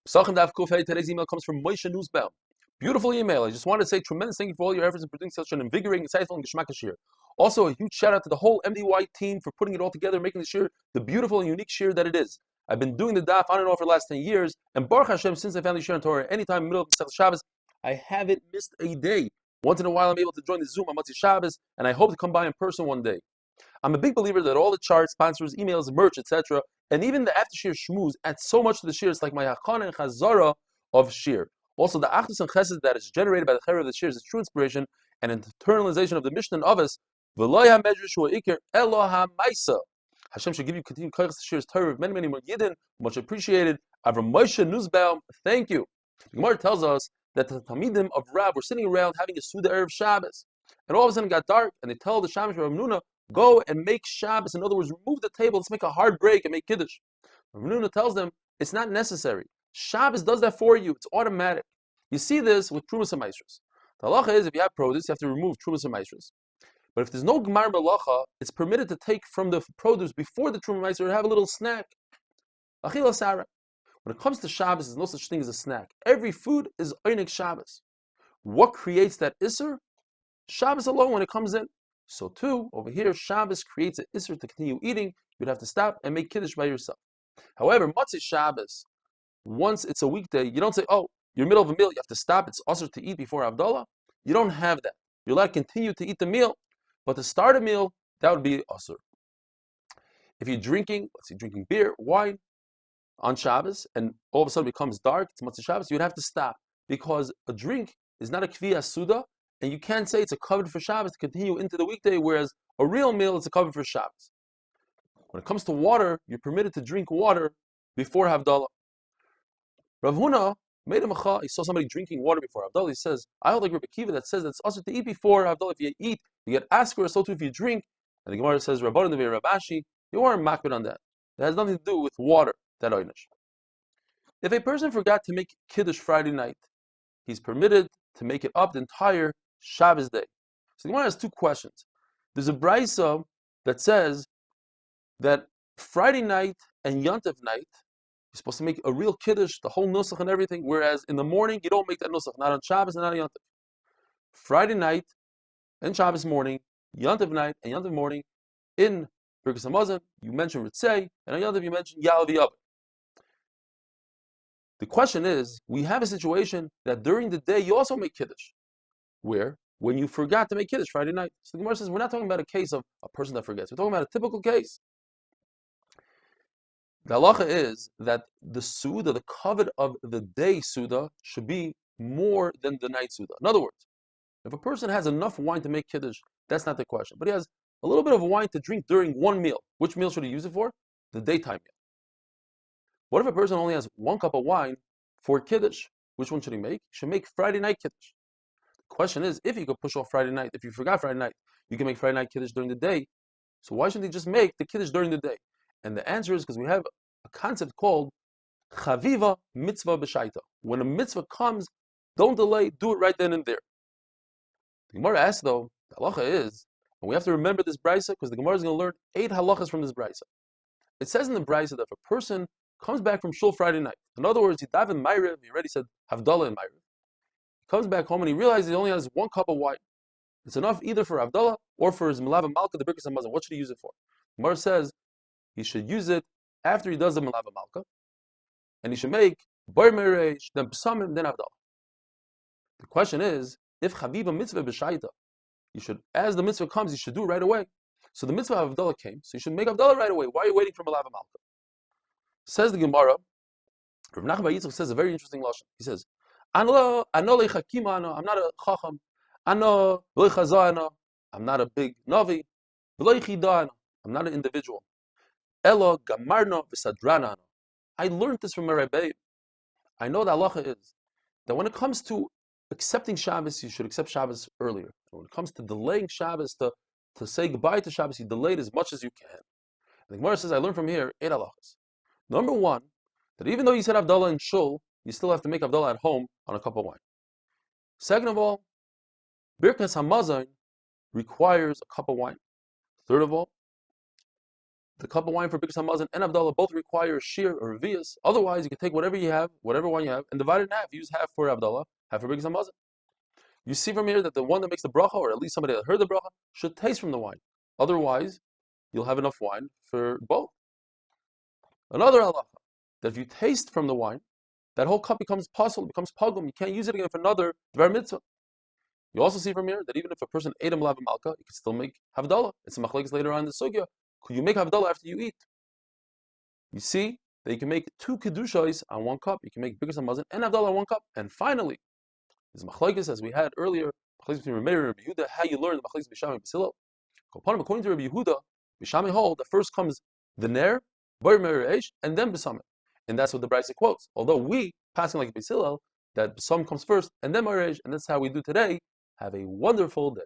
Pesachim Daf Kufay. Today's email comes from Moshe Newsbaum. Beautiful email. I just wanted to say tremendous thank you for all your efforts in producing such an invigorating, insightful, and geschmack shir. Also, a huge shout out to the whole MDY team for putting it all together, making the shir the beautiful and unique shir that it is. I've been doing the daf on and off for the last 10 years, and Baruch Hashem, since I found the shir on Torah, anytime in the middle of Pesach Shabbos, I haven't missed a day. Once in a while, I'm able to join the Zoom on Motzei Shabbos, and I hope to come by in person one day. I'm a big believer that all the charts, sponsors, emails, merch, etc., and even the after shir shmooze add so much to the shir. It's like my hachana and chazara of shir. Also, the achdus and chesed that is generated by the chayra of the shir is true inspiration and internalization of the Mishnah and Avos. V'lo ha-medrash hu ikir elo ha-maisa. Hashem should give you continued koyach to shir's Torah. Many more yidden, much appreciated. Avram Moshe Newsbaum, thank you. The Gemara tells us that the Talmidim of Rab were sitting around having a Suda Erev Shabbos, and all of a sudden it got dark, and they tell the Shamash Rav Nuna, go and make Shabbos. In other words, remove the table. Let's make a hard break and make Kiddush. Rav Nuna tells them it's not necessary. Shabbos does that for you. It's automatic. You see this with Trumas and Maestros. The halacha is if you have produce, you have to remove Trumas and Maestros. But if there's no Gemar Melacha, it's permitted to take from the produce before the Trumas Maestros and have a little snack. Achila Sarah. When it comes to Shabbos, there's no such thing as a snack. Every food is Einik Shabbos. What creates that Isser? Shabbos alone when it comes in. So too, over here, Shabbos creates an Isser to continue eating. You'd have to stop and make Kiddush by yourself. However, Motzei Shabbos, once it's a weekday, you don't say, oh, you're in the middle of a meal, you have to stop, it's usher to eat before Havdalah. You don't have that. You're allowed to continue to eat the meal, but to start a meal, that would be usher. If you're drinking, let's say drinking beer, wine, on Shabbos, and all of a sudden it becomes dark, it's Motzei Shabbos, you'd have to stop, because a drink is not a Kviya Suda, and you can't say it's a covered for Shabbos to continue into the weekday, whereas a real meal is a covered for Shabbos. When it comes to water, you're permitted to drink water before Havdalah. Rav Huna made a macha. He saw somebody drinking water before Havdalah. He says, I hold like Rabbi Kiva that says that it's also to eat before Havdalah. If you eat, you get asker, so too if you drink. And the Gemara says, Rabbanan Nevi Rabashi, you aren't makbid on that. It has nothing to do with water, that oynish. If a person forgot to make Kiddush Friday night, he's permitted to make it up the entire Shabbos day. So the Gemara has two questions. There's a brisa that says that Friday night and Yontif night, you're supposed to make a real Kiddush, the whole nusach and everything, whereas in the morning, you don't make that nusach, not on Shabbos and not on Yontif. Friday night and Shabbos morning, Yontif night and Yontif morning, in Birkas Hamazon, you mention Ritzei, and on Yontif you mention Ya'al V'Yaveh. The question is, we have a situation that during the day you also make Kiddush. Where? When you forgot to make Kiddush Friday night. So the Gemara says, we're not talking about a case of a person that forgets. We're talking about a typical case. The halacha is that the Suda, the covet of the day Suda, should be more than the night Suda. In other words, if a person has enough wine to make Kiddush, that's not the question. But he has a little bit of wine to drink during one meal. Which meal should he use it for? The daytime meal. What if a person only has 1 cup of wine for Kiddush? Which one should he make? He should make Friday night Kiddush. The question is, if you could push off Friday night, if you forgot Friday night, you can make Friday night Kiddush during the day. So why shouldn't he just make the Kiddush during the day? And the answer is because we have a concept called Chaviva Mitzvah B'Shaita. When a mitzvah comes, don't delay, do it right then and there. The Gemara asks though, the halacha is, and we have to remember this brisa because the Gemara is going to learn 8 halachas from this brisa. It says in the brisa that if a person comes back from shul Friday night, in other words, he davened Ma'ariv, he already said Havdalah in Ma'ariv. He comes back home and he realizes he only has 1 cup of wine. It's enough either for Havdalah or for his Melava Malka, the Birkas Hamazon. What should he use it for? The Gemara says he should use it after he does the Melava Malka, and he should make Bar Mereish, then Psamim, then Havdalah. The question is, if Chaviva Mitzvah B'Shaita, you should, as the mitzvah comes, you should do it right away. So the mitzvah of Havdalah came, so you should make Havdalah right away. Why are you waiting for Melava Malka? Says the Gemara, Rav Nachman bar Yitzchak says a very interesting lashon. He says, I'm not a chacham, I'm not a big navi, I'm not an individual. Elo gamarna v'sadrana. I learned this from a Rebbe. I know the halacha is that when it comes to accepting Shabbos, you should accept Shabbos earlier. When it comes to delaying Shabbos, to say goodbye to Shabbos, you delay it as much as you can. And the Gemara says, I learned from here 8 halachas. Number 1, that even though you said Havdalah in shul, you still have to make Havdalah at home on a cup of wine. Second of all, Birkas Hamazon requires a cup of wine. Third of all, the cup of wine for Birkas Hamazon and Havdalah both require shear or revius. Otherwise, you can take whatever you have, whatever wine you have, and divide it in half. Use half for Havdalah, half for Birkas Hamazon. You see from here that the one that makes the bracha, or at least somebody that heard the bracha, should taste from the wine. Otherwise, you'll have enough wine for both. Another halacha, that if you taste from the wine, that whole cup becomes puzzle, becomes pogum. You can't use it again for another dvar mitzvah. You also see from here that even if a person ate a malav malka, you can still make havdalah. It's a machlekes later on in the sugya. Could you make havdalah after you eat? You see that you can make 2 kedushos on 1 cup. You can make Birkas Hamazon and havdalah on 1 cup. And finally, there's machlekes as we had earlier. Machlekes between Rameir and Rabbi Yehuda. How you learn the machlekes b'Shami and b'Silo. According to Rabbi Yehuda, b'Shami hold that first comes the ner, bar me'eresh, and then b'Sameh. And that's what the Brisa quotes. Although we, passing like B'Silel, that some comes first, and then Marej, and that's how we do today. Have a wonderful day.